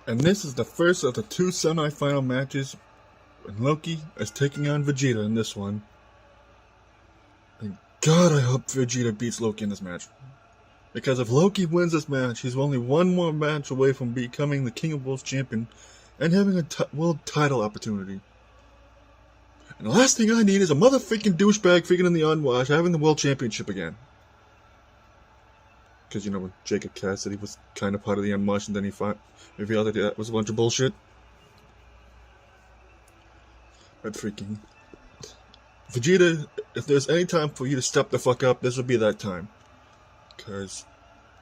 And this is the first of the two semi-final matches, and Loki is taking on Vegeta in this one. And God, I hope Vegeta beats Loki in this match. Because if Loki wins this match, he's only one more match away from becoming the King of Wolves champion and having a world title opportunity. And the last thing I need is a motherfucking douchebag freaking in the unwash having the world championship again. Because, you know, when Jacob Cassidy was kind of part of the unwash and then he revealed that that was a bunch of bullshit. But freaking Vegeta, if there's any time for you to step the fuck up, this would be that time. Because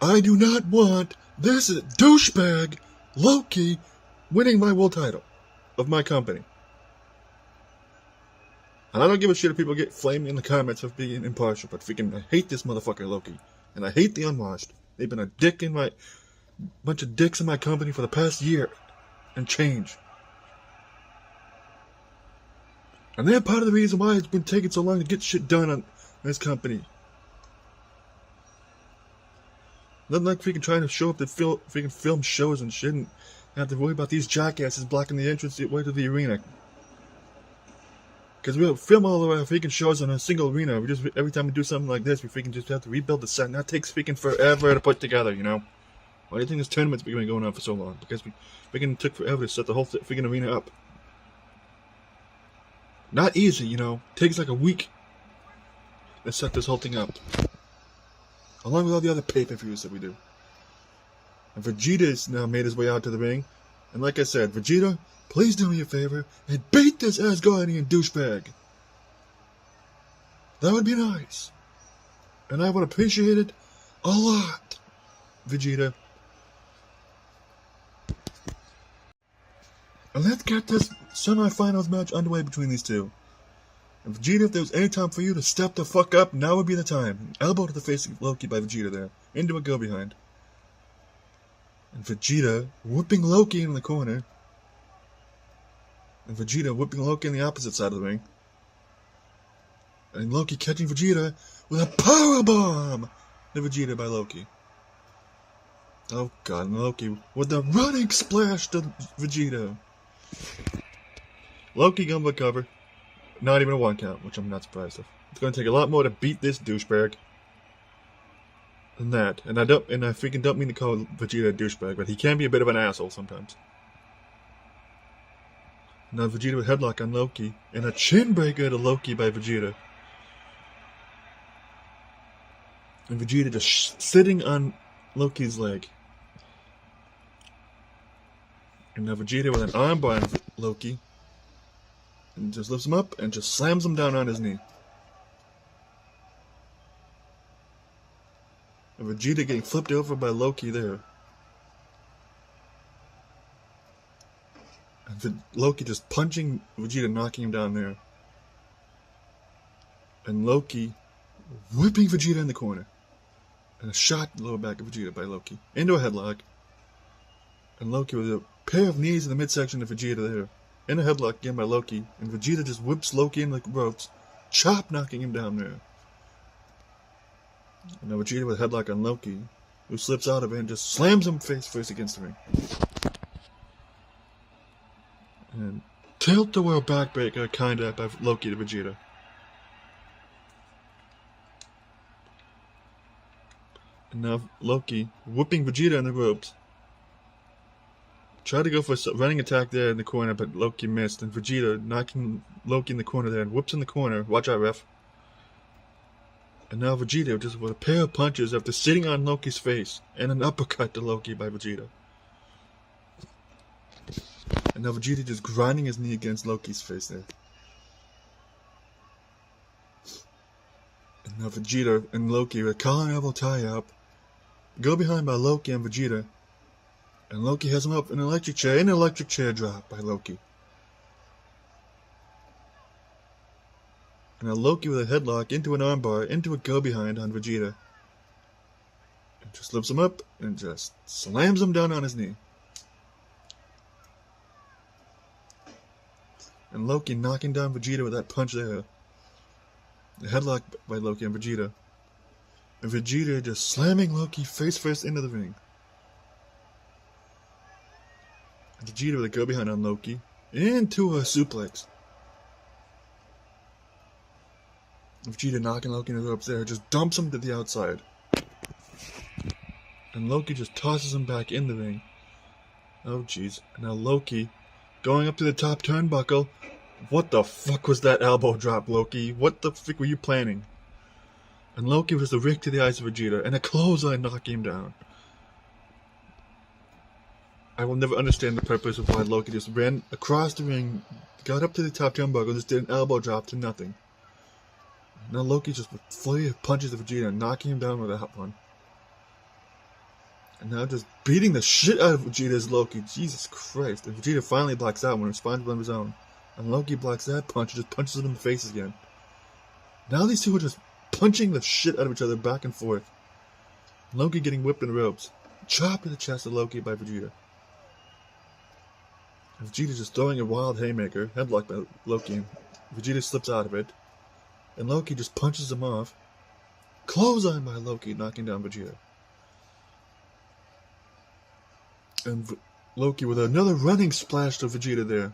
I do not want this douchebag Loki winning my world title of my company. And I don't give a shit if people get flamed in the comments of being impartial, but freaking I hate this motherfucker Loki. And I hate the unwashed. They've been a bunch of dicks in my company for the past year and change. And they're part of the reason why it's been taking so long to get shit done on this company. Nothing like freaking trying to show up to freaking film shows and shit and have to worry about these jackasses blocking the entrance way to the arena. Because we'll film all of our freaking shows on a single arena. We just, every time we do something like this, we freaking just have to rebuild the set. And that takes freaking forever to put together, you know? Why do you think this tournament's been going on for so long? Because we freaking took forever to set the whole freaking arena up. Not easy, you know? Takes like a week to set this whole thing up. Along with all the other pay-per-views that we do. And Vegeta's now made his way out to the ring. And like I said, Vegeta, please do me a favor and beat this Asgardian douchebag. That would be nice. And I would appreciate it a lot, Vegeta. And let's get this semi-finals match underway between these two. And Vegeta, if there was any time for you to step the fuck up, now would be the time. Elbow to the face of Loki by Vegeta there. Into a go-behind. And Vegeta whipping Loki in the corner. And Vegeta whipping Loki on the opposite side of the ring. And Loki catching Vegeta with a powerbomb to Vegeta by Loki. Oh god, and Loki with the running splash to Vegeta. Loki gonna recover. Not even a 1 count, which I'm not surprised of. It's gonna take a lot more to beat this douchebag than that. And I freaking don't mean to call Vegeta a douchebag, but he can be a bit of an asshole sometimes. Now Vegeta with headlock on Loki, and a chin breaker to Loki by Vegeta. And Vegeta just sitting on Loki's leg. And now Vegeta with an armbar on Loki. And just lifts him up and just slams him down on his knee. And Vegeta getting flipped over by Loki there. And Loki just punching Vegeta, knocking him down there. And Loki whipping Vegeta in the corner. And a shot in the lower back of Vegeta by Loki. Into a headlock. And Loki with a pair of knees in the midsection of Vegeta there. In a headlock again by Loki, and Vegeta just whips Loki in the ropes, chop knocking him down there. And now Vegeta with a headlock on Loki, who slips out of it and just slams him face first against the ring. And tilt-a-whirl backbreaker kinda by Loki to Vegeta. And now Loki whipping Vegeta in the ropes. Tried to go for a running attack there in the corner, but Loki missed. And Vegeta knocking Loki in the corner there and whips in the corner. Watch out, ref. And now Vegeta just with a pair of punches after sitting on Loki's face. And an uppercut to Loki by Vegeta. And now Vegeta just grinding his knee against Loki's face there. And now Vegeta and Loki with a collar and elbow tie-up. Go behind by Loki and Vegeta. And Loki has him up in an electric chair drop by Loki. And now Loki with a headlock into an armbar, into a go-behind on Vegeta. And just lifts him up and just slams him down on his knee. And Loki knocking down Vegeta with that punch there. A headlock by Loki and Vegeta. And Vegeta just slamming Loki face first into the ring. Vegeta with a go behind on Loki. Into a suplex. Vegeta knocking Loki in the ropes there. Just dumps him to the outside. And Loki just tosses him back in the ring. Oh jeez. Now Loki going up to the top turnbuckle. What the fuck was that elbow drop, Loki? What the fuck were you planning? And Loki was a rake to the eyes of Vegeta, and a clothesline knocking him down. I will never understand the purpose of why Loki just ran across the ring, got up to the top turnbuckle, and just did an elbow drop to nothing. Now Loki just with flurry of punches at Vegeta, knocking him down with that one. And now just beating the shit out of Vegeta is Loki. Jesus Christ. And Vegeta finally blocks out when responsible on his own. And Loki blocks that punch and just punches him in the face again. Now these two are just punching the shit out of each other back and forth. Loki getting whipped in the ropes. Chop to the chest of Loki by Vegeta. And Vegeta just throwing a wild haymaker, headlock by Loki. And Vegeta slips out of it. And Loki just punches him off. Clothesline by Loki, knocking down Vegeta. And Loki with another running splash to Vegeta there.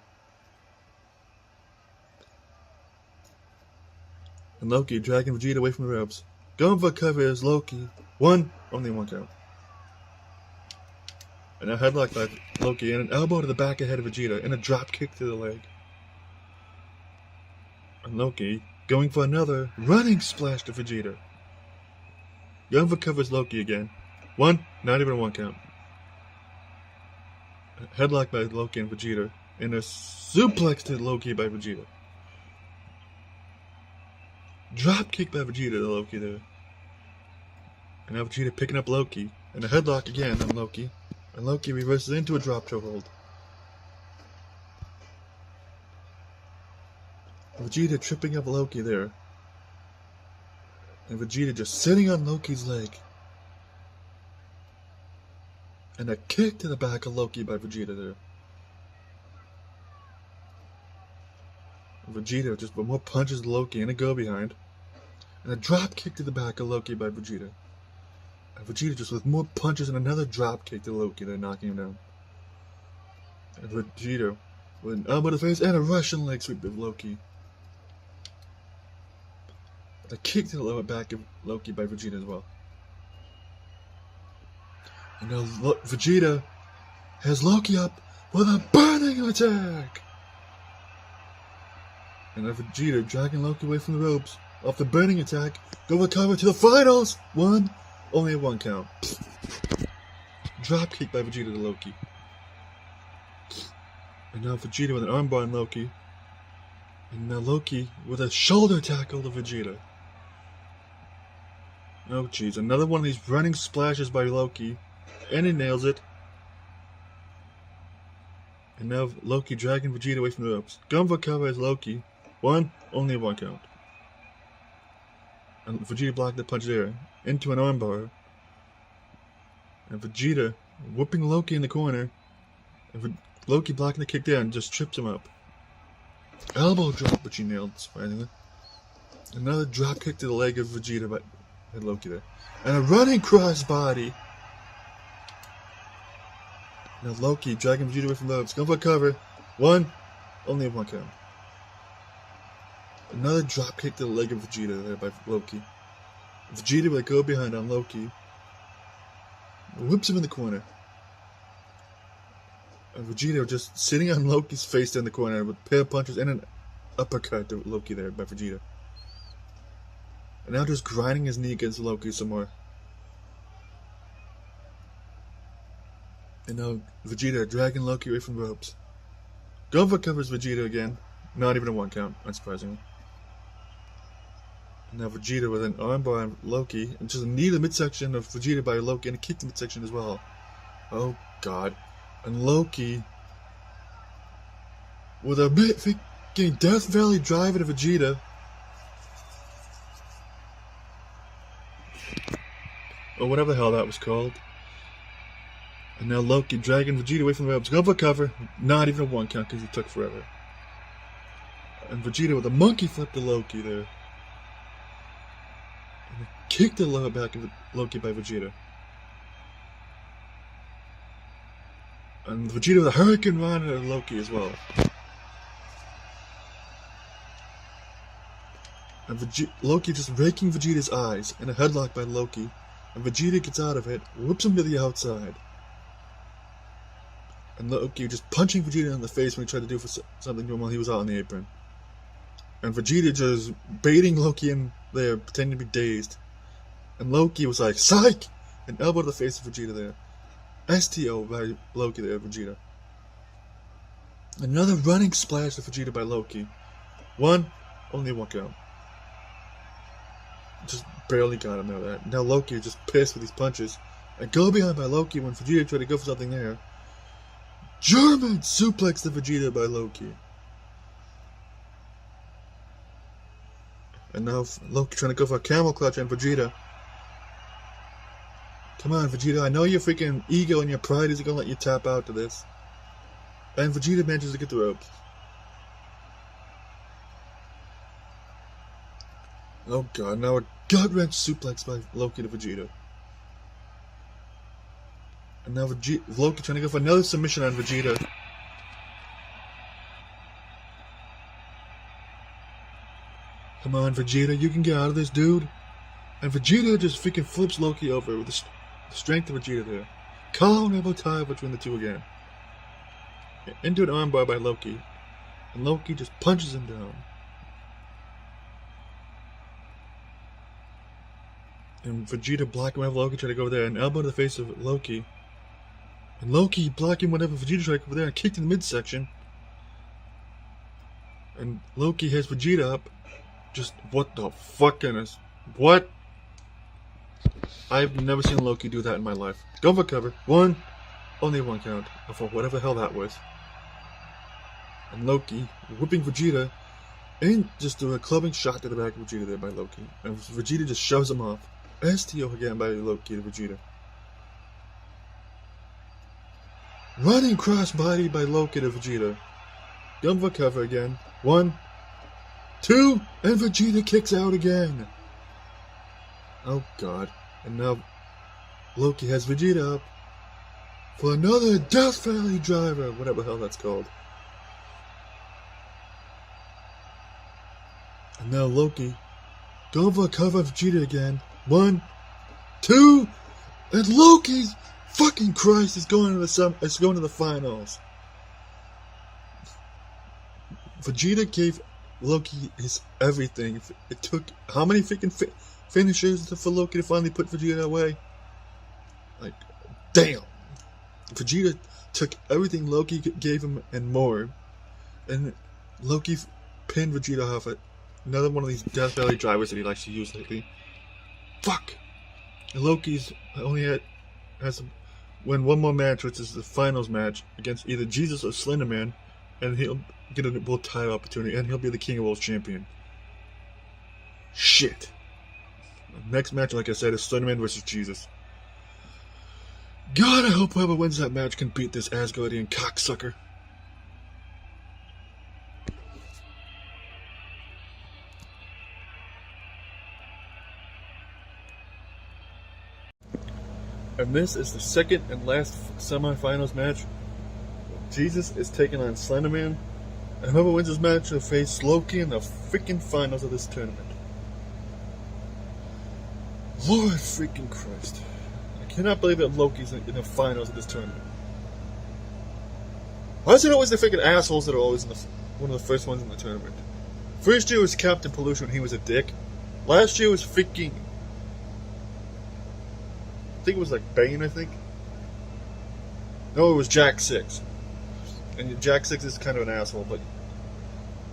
And Loki dragging Vegeta away from the ropes. Going for a cover is Loki. Only one count. And a headlock by Loki and an elbow to the back of head of Vegeta and a drop kick to the leg. And Loki going for another running splash to Vegeta. Going for cover is Loki again. Not even a one count. A headlock by Loki and Vegeta and a suplex to Loki by Vegeta. Drop kick by Vegeta to Loki there. And now Vegeta picking up Loki. And a headlock again on Loki. And Loki reverses into a drop toe hold. Vegeta tripping up Loki there. And Vegeta just sitting on Loki's leg. And a kick to the back of Loki by Vegeta there. Vegeta just with more punches to Loki and a go behind. And a drop kick to the back of Loki by Vegeta. And Vegeta just with more punches and another drop kick to Loki there, knocking him down. And Vegeta with an elbow to the face and a Russian leg sweep of Loki. And a kick to the lower back of Loki by Vegeta as well. And now Vegeta has Loki up with a burning attack. And now Vegeta dragging Loki away from the ropes off the burning attack. Go recover to the finals. Only a one count. Drop kick by Vegeta to Loki. And now Vegeta with an armbar on Loki. And now Loki with a shoulder tackle to Vegeta. Oh jeez, another one of these running splashes by Loki. And he nails it. And now Loki dragging Vegeta away from the ropes. Going for cover is Loki. Only a one count. And Vegeta blocked the punch there. Into an armbar. And Vegeta whooping Loki in the corner. And Loki blocking the kick there and just trips him up. Elbow drop, which he nailed, surprisingly. Another drop kick to the leg of Vegeta by Loki there. And a running crossbody. Now Loki dragging Vegeta away from the ropes. Going for a cover. Only a one count. Another drop kick to the leg of Vegeta there by Loki. Vegeta with a go behind on Loki. Whips him in the corner. And Vegeta just sitting on Loki's face in the corner with a pair of punches and an uppercut to Loki there by Vegeta. And now just grinding his knee against Loki some more. And now Vegeta dragging Loki away from the ropes. Going for covers Vegeta again. Not even a one count, unsurprisingly. And now Vegeta with an armbar on Loki. And just a knee to the midsection of Vegeta by Loki. And a kick to the midsection as well. Oh god. And Loki with a freaking Death Valley driver to Vegeta. Or whatever the hell that was called. And now Loki dragging Vegeta away from the ropes. Going for cover. Not even a one count because he took forever. And Vegeta with a monkey flip to Loki there. And a kick to the lower back of Loki by Vegeta. And Vegeta with a Hurricane Rana at Loki as well. And Loki just raking Vegeta's eyes in a headlock by Loki. And Vegeta gets out of it, whips him to the outside. And Loki just punching Vegeta in the face when he tried to do something to him while he was out on the apron. And Vegeta just baiting Loki in there, pretending to be dazed. And Loki was like, psych! And elbow to the face of Vegeta there. STO by Loki there, Vegeta. Another running splash to Vegeta by Loki. Only one count. Just barely got him there. Now Loki is just pissed with these punches. And go behind by Loki when Vegeta tried to go for something there. German suplex to Vegeta by Loki. And now Loki trying to go for a camel clutch on Vegeta. Come on, Vegeta, I know your freaking ego and your pride isn't going to let you tap out to this. And Vegeta manages to get the ropes. Oh god, now a gut-wrench suplex by Loki to Vegeta. And now Loki trying to go for another submission on Vegeta. Come on, Vegeta, you can get out of this, dude. And Vegeta just freaking flips Loki over with the strength of Vegeta there. Collar elbow tie between the two again. Into an armbar by Loki. And Loki just punches him down. And Vegeta blocking with Loki, trying to go over there and elbow to the face of Loki. And Loki blocking whatever Vegeta tried to go over there and kicked in the midsection. And Loki has Vegeta up. Just what the fuck is what? I've never seen Loki do that in my life. Go for cover. Only one count. For whatever the hell that was. And Loki whipping Vegeta and just do a clubbing shot to the back of Vegeta there by Loki. And Vegeta just shoves him off. STO again by Loki to Vegeta. Running crossbody by Loki to Vegeta. Gun for cover again. 1, 2, and Vegeta kicks out again. Oh god. And now Loki has Vegeta up for another Death Valley driver, whatever the hell that's called. And now Loki going for a cover of Vegeta again. 1, 2, and Loki's fucking Christ is going to the finals. Vegeta gave Loki his everything. It took how many freaking finishes for Loki to finally put Vegeta away? Like, damn. Vegeta took everything Loki gave him and more. And Loki pinned Vegeta off it. Another one of these Death Valley drivers that he likes to use lately. Fuck! And Loki's only has to win one more match, which is the finals match against either Jesus or Slenderman, and he'll get a world title opportunity, and he'll be the King of Worlds champion. Shit. Next match, like I said, is Slenderman versus Jesus. God, I hope whoever wins that match can beat this Asgardian cocksucker. And this is the second and last semifinals match. Jesus is taking on Slenderman. And whoever wins this match will face Loki in the freaking finals of this tournament. Lord freaking Christ. I cannot believe that Loki's in the finals of this tournament. Why is it always the freaking assholes that are always in one of the first ones in the tournament? First year was Captain Pollution when he was a dick. Last year was freaking... I think it was like Bane, I think. No, it was Jack 6. And Jack 6 is kind of an asshole, but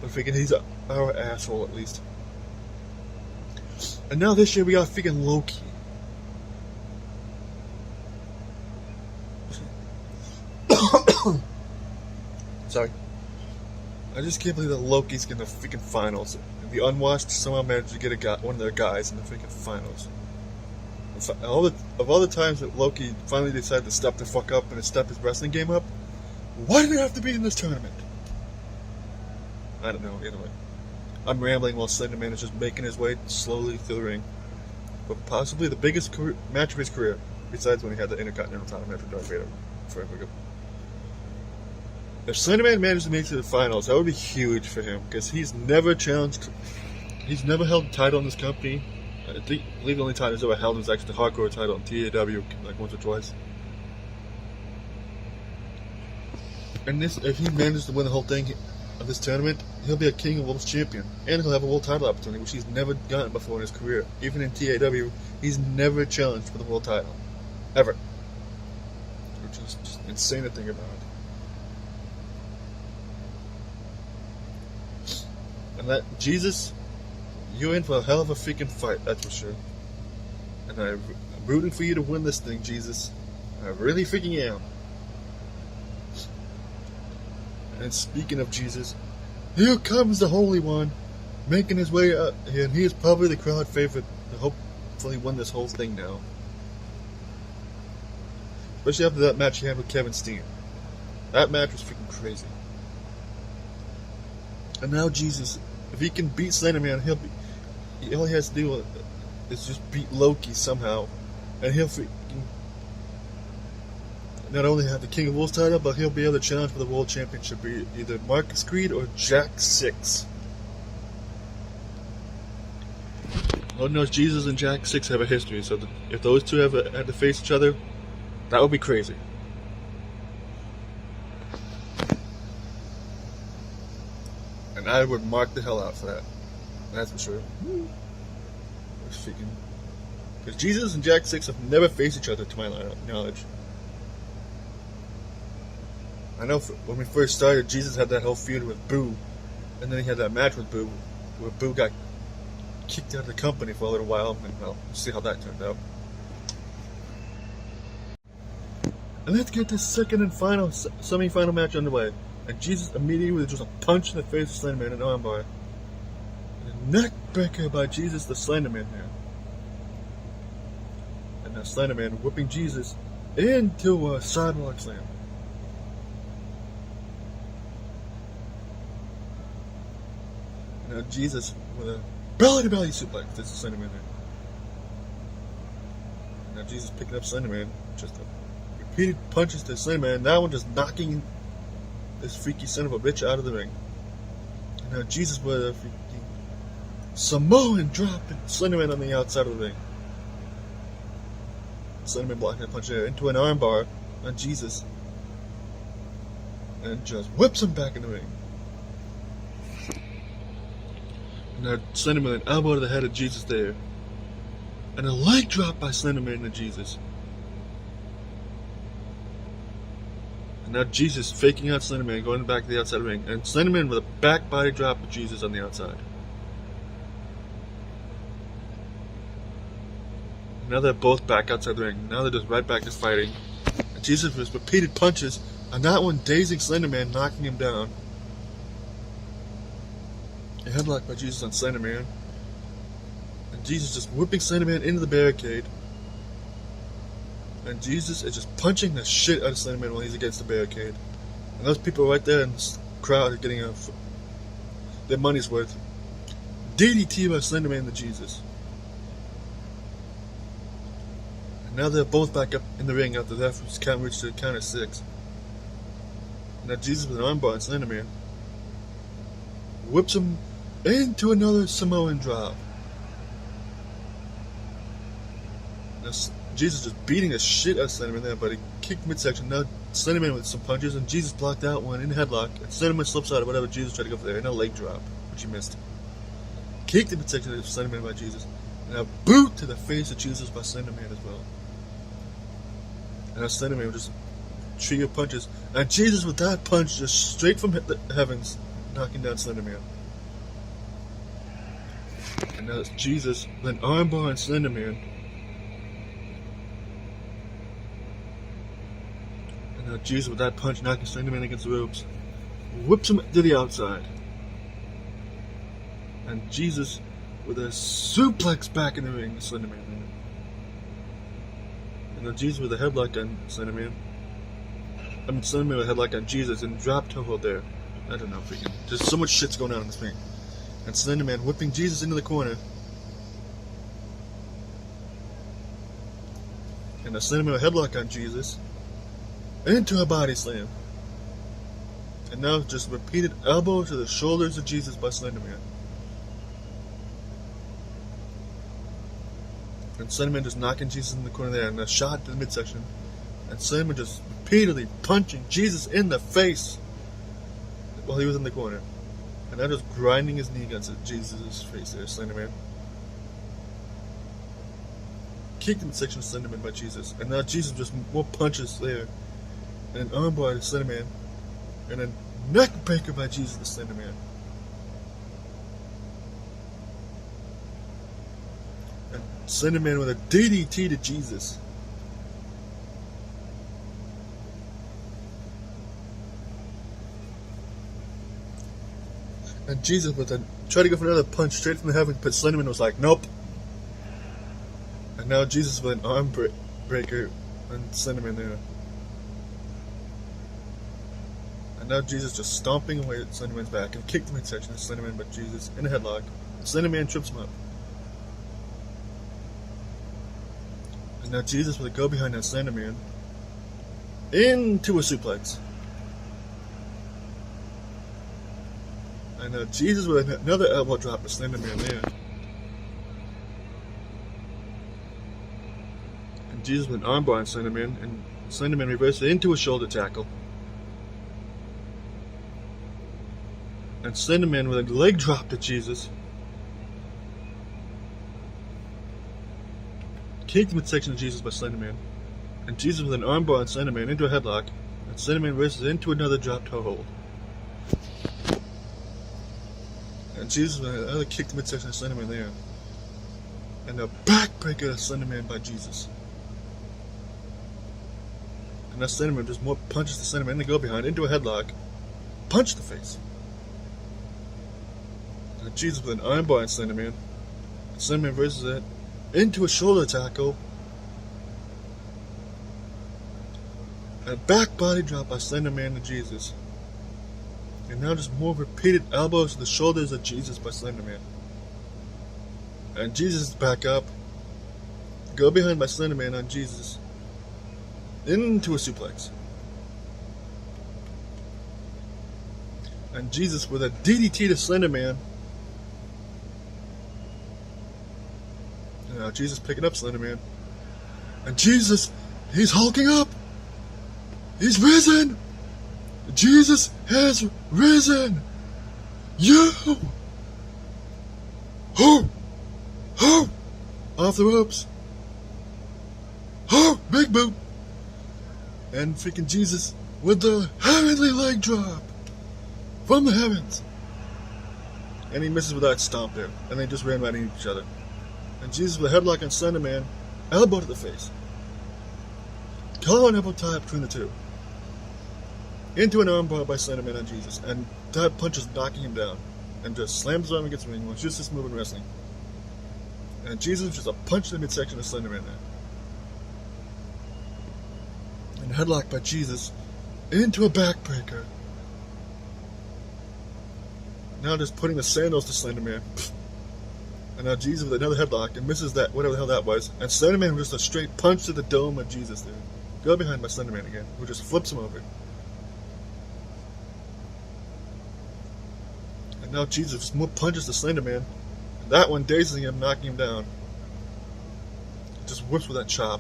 freaking he's our asshole at least. And now this year we got freaking Loki. Sorry. I just can't believe that Loki's in the freaking finals. And the Unwashed somehow managed to get one of their guys in the freaking finals. Of all the times that Loki finally decided to step the fuck up and step his wrestling game up, why did it have to be in this tournament? I don't know, either way. I'm rambling while Slenderman is just making his way slowly through the ring. But possibly the biggest match of his career, besides when he had the Intercontinental title match with Darth Vader forever ago. If Slenderman managed to make it to the finals, that would be huge for him because he's never challenged. He's never held a title in this company. I believe the only title he's ever held was actually the hardcore title in TAW, like once or twice. And if he manages to win the whole thing of this tournament, he'll be a King of Wolves champion, and he'll have a world title opportunity, which he's never gotten before in his career. Even in TAW, he's never challenged for the world title, ever, which is just insane to think about. And that Jesus, you're in for a hell of a freaking fight, that's for sure. And I'm rooting for you to win this thing, Jesus. I really freaking am. And speaking of Jesus, here comes the Holy One, making his way out here, and he is probably the crowd favorite to hopefully win this whole thing now. Especially after that match he had with Kevin Steen. That match was freaking crazy. And now Jesus, if he can beat Slenderman, all he has to do is just beat Loki somehow, and he'll freaking not only have the King of Wolves title, but he'll be able to challenge for the World Championship, either Marcus Creed or Jack 6. Lord knows Jesus and Jack 6 have a history, so if those two ever had to face each other, that would be crazy. And I would mark the hell out for that. That's for sure. Because Jesus and Jack 6 have never faced each other, to my knowledge. I know when we first started, Jesus had that whole feud with Boo, and then he had that match with Boo, where Boo got kicked out of the company for a little while, and well, we'll see how that turned out. And let's get this second and final semi-final match underway. And Jesus immediately with just a punch in the face of Slenderman and an armbar. And a neck breaker by Jesus the Slenderman here. And now Slenderman whipping Jesus into a sidewalk slam. And now Jesus with a belly-to-belly suplex. This is Slenderman there. And now Jesus picking up Slenderman. Just repeated punches to Slenderman. That one just knocking this freaky son of a bitch out of the ring. And now Jesus with a freaking Samoan drop and Slenderman on the outside of the ring. Slenderman blocking that punch there into an armbar on Jesus. And just whips him back in the ring. And now Slenderman with an elbow to the head of Jesus there. And a leg drop by Slenderman to Jesus. And now Jesus faking out Slenderman, going back to the outside of the ring. And Slenderman with a back body drop of Jesus on the outside. And now they're both back outside the ring. Now they're just right back to fighting. And Jesus with repeated punches. And that one dazing Slenderman, knocking him down. A headlock by Jesus on Slenderman. And Jesus just whipping Slenderman into the barricade. And Jesus is just punching the shit out of Slenderman while he's against the barricade. And those people right there in this crowd are getting their money's worth. DDT by Slenderman to Jesus. And now they're both back up in the ring after that count reached to the count of 6. And now Jesus with an armbar on Slenderman whips him into another Samoan drop. Now Jesus just beating the shit out of Slenderman there, but he kicked midsection. Now Slenderman with some punches, and Jesus blocked out one in the headlock. And Slenderman slips out of whatever Jesus tried to go for there, and a leg drop, which he missed. Kicked the midsection of Slenderman by Jesus. And a boot to the face of Jesus by Slenderman as well. And now Slenderman with just a trio of punches. And Jesus with that punch just straight from the heavens, knocking down Slenderman. And now it's Jesus with an armbar on Slenderman. Now Jesus with that punch knocking Slenderman against the ropes. Whips him to the outside. And Jesus with a suplex back in the ring to Slenderman. And now Jesus with a headlock on Slenderman. I mean Slenderman with a headlock on Jesus and drop toe hold there. I don't know, freaking. There's so much shit's going on in this ring. And Slenderman whipping Jesus into the corner. And now Slenderman with a headlock on Jesus. Into a body slam. And now just repeated elbow to the shoulders of Jesus by Slender Man. And Slender Man just knocking Jesus in the corner there, and a shot to the midsection. And Slender Man just repeatedly punching Jesus in the face while he was in the corner. And now just grinding his knee against Jesus' face there, Slender Man. Kicked in the midsection of Slender Man by Jesus. And now Jesus just more punches there. And an armbar to Slender Man. And a neck breaker by Jesus the Slender Man. And Slender Man with a DDT to Jesus. And Jesus with a tried to go for another punch straight from the heavens, but Slender Man was like, nope. And now Jesus with an arm breaker on Slender Man there. And now Jesus just stomping away at Slender Man's back and kicked the midsection of Slender Man by Jesus in a headlock. Slender Man trips him up. And now Jesus with a go behind that Slender Man into a suplex. And now Jesus with another elbow drop to Slender Man there. And Jesus with an armbar on Slender Man, and Slender Man reversed it into a shoulder tackle. And Slender Man with a leg drop to Jesus. Kicked the midsection of Jesus by Slender Man. And Jesus with an armbar on Slender Man into a headlock. And Slender Man reverses into another drop toe hold. And Jesus with another kick to midsection of Slender Man there. And a backbreaker to Slender Man by Jesus. And now Slender Man just more punches the Slender Man to go behind into a headlock. Punch the face. And Jesus with an armbar on Slender Man. And Slender Man reverses it into a shoulder tackle. And a back body drop by Slender Man to Jesus. And now just more repeated elbows to the shoulders of Jesus by Slender Man. And Jesus is back up. Go behind by Slender Man on Jesus. Into a suplex. And Jesus with a DDT to Slender Man. And now Jesus picking up Slender Man. And Jesus, he's hulking up. He's risen. Jesus has risen. You. Ho. Ho. Off the ropes. Ho. Big boot. And freaking Jesus with the heavenly leg drop from the heavens. And he misses with that stomp there. And they just ran right into each other. And Jesus with a headlock on Slender Man. Elbow to the face. Collar and elbow tie between the two. Into an armbar by Slender Man on Jesus. And that punch is knocking him down. And just slams his arm against the ring. It's just this move in wrestling. And Jesus just a punch in the midsection of Slender Man there. And headlock by Jesus into a backbreaker. Now just putting the sandals to Slender Man. And now Jesus with another headlock and misses that, whatever the hell that was. And Slender Man with just a straight punch to the dome of Jesus there. Go behind by Slender Man again, who just flips him over. And now Jesus more punches to Slender Man. And that one dazing him, knocking him down. Just whips with that chop.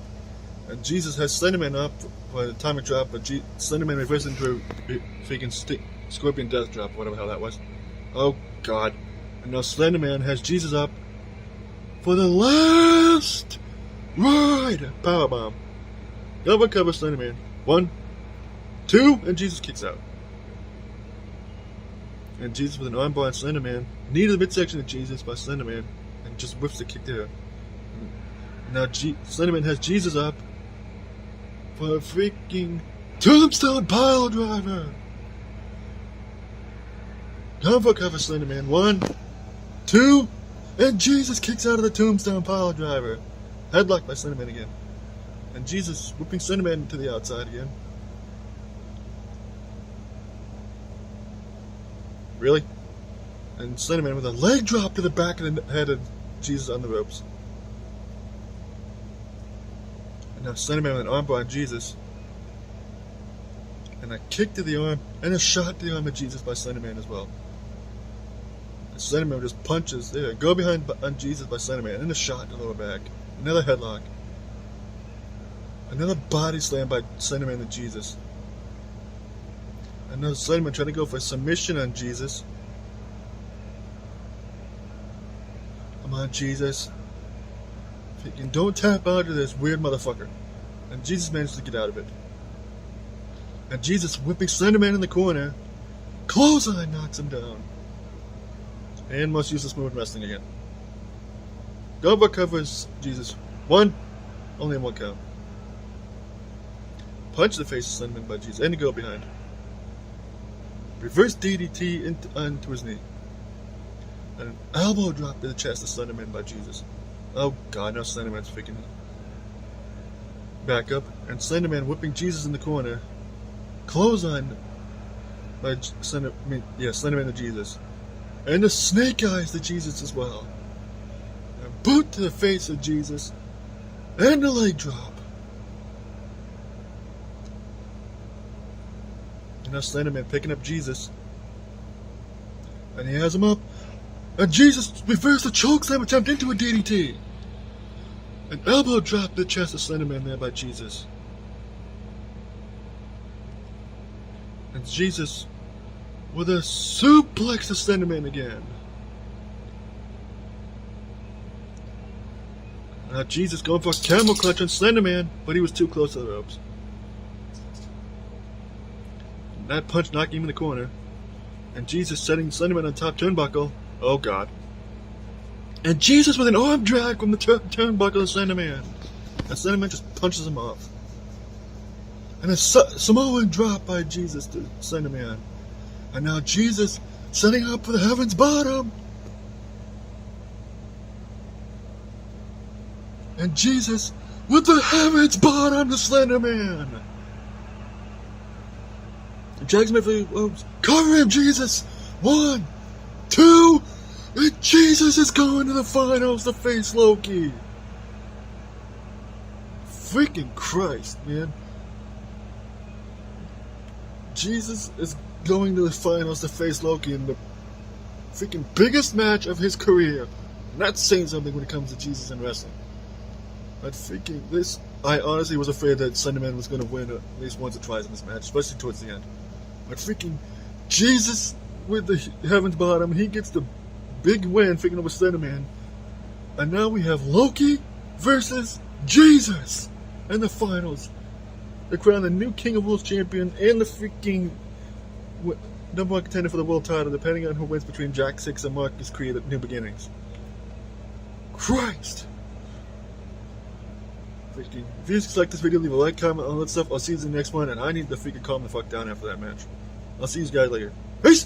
And Jesus has Slender Man up for an atomic drop, but Slender Man reverses into a freaking scorpion death drop, whatever the hell that was. Oh, God. And now Slender Man has Jesus up for the last ride. Powerbomb. Double cover Slender Man. 1, 2, and Jesus kicks out. And Jesus with an armbar on Slender Man. Knee to the midsection of Jesus by Slender Man. And just whips the kick there. And now Slender Man has Jesus up for a freaking tombstone pile driver. Combo cover Slender Man. 1, 2, and Jesus kicks out of the tombstone pile driver. Headlock by Slender Man again. And Jesus whipping Slender Man to the outside again. Really? And Slender Man with a leg drop to the back of the head of Jesus on the ropes. And now Slender Man with an armbar on Jesus. and a kick to the arm, and a shot to the arm of Jesus by Slenderman as well. And Slenderman just punches there, go behind on Jesus by Slenderman, and a shot to the lower back. Another headlock. Another body slam by Slenderman to Jesus. Another Slenderman trying to go for a submission on Jesus. Come on, Jesus. Don't tap out of this weird motherfucker. And Jesus manages to get out of it. And Jesus whipping Slenderman in the corner. Clothesline knocks him down. And must use this move in wrestling again. Double covers Jesus. One. Only in one count. Punch the face of Slenderman by Jesus. And to go behind. Reverse DDT onto his knee. And an elbow drop to the chest of Slenderman by Jesus. Oh god, now Slenderman's freaking back up. And Slenderman whipping Jesus in the corner. Clothesline by Slenderman to Jesus. And the snake eyes to Jesus as well. A boot to the face of Jesus. And a leg drop. And now Slenderman picking up Jesus. And he has him up. And Jesus reversed the chokeslam attempt into a DDT. An elbow drop to the chest of Slenderman there by Jesus. And Jesus with a suplex to Slenderman again. Now Jesus going for a camel clutch on Slenderman, but he was too close to the ropes. And that punch knocking him in the corner. And Jesus setting Slenderman on top turnbuckle. Oh god. And Jesus with an arm drag from the turnbuckle to Slenderman. And Slenderman just punches him off. And a Samoan drop by Jesus to Slenderman. And now Jesus setting up for the Heaven's Bottom. And Jesus with the Heaven's Bottom to Slenderman. And Jack Smith cover him, Jesus. 1, 2, and Jesus is going to the finals to face Loki. Freaking Christ, man. Jesus is going to the finals to face Loki in the freaking biggest match of his career. And that's saying something when it comes to Jesus and wrestling. But freaking this, I honestly was afraid that Slenderman was going to win at least once or twice in this match, especially towards the end. But freaking Jesus with the Heaven's Bottom, he gets the big win freaking over Slenderman. And now we have Loki versus Jesus in the finals. They crown the new King of Worlds champion and the freaking number one contender for the world title, depending on who wins between Jack 6 and Marcus Creed at New Beginnings. Christ! Freaking, if you guys like this video, leave a like, comment, all that stuff. I'll see you in the next one, and I need to freaking calm the fuck down after that match. I'll see you guys later. Peace!